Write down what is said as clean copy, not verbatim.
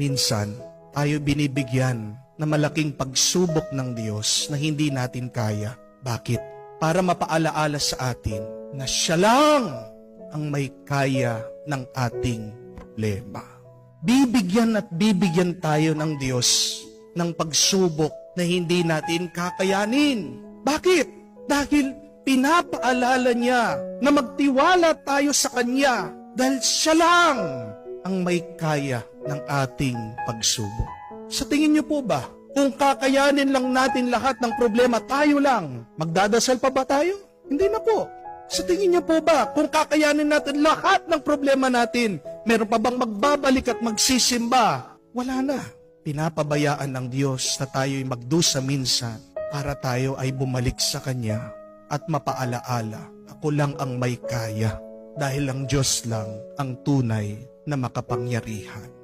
Minsan, tayo binibigyan na malaking pagsubok ng Diyos na hindi natin kaya. Bakit? Para mapaalaala sa atin na Siya lang ang may kaya ng ating problema. Bibigyan at bibigyan tayo ng Diyos ng pagsubok na hindi natin kakayanin. Bakit? Dahil pinapaalala niya na magtiwala tayo sa Kanya dahil Siya lang ang may kaya ng ating pagsubok. Sa tingin niyo po ba, kung kakayanin lang natin lahat ng problema tayo lang, magdadasal pa ba tayo? Hindi na po. Sa tingin niyo po ba, kung kakayanin natin lahat ng problema natin, meron pa bang magbabalik at magsisimba? Wala na. Pinapabayaan ng Diyos na tayo'y magdusa minsan para tayo ay bumalik sa Kanya at mapaalaala, ako lang ang may kaya dahil ang Diyos lang ang tunay na makapangyarihan.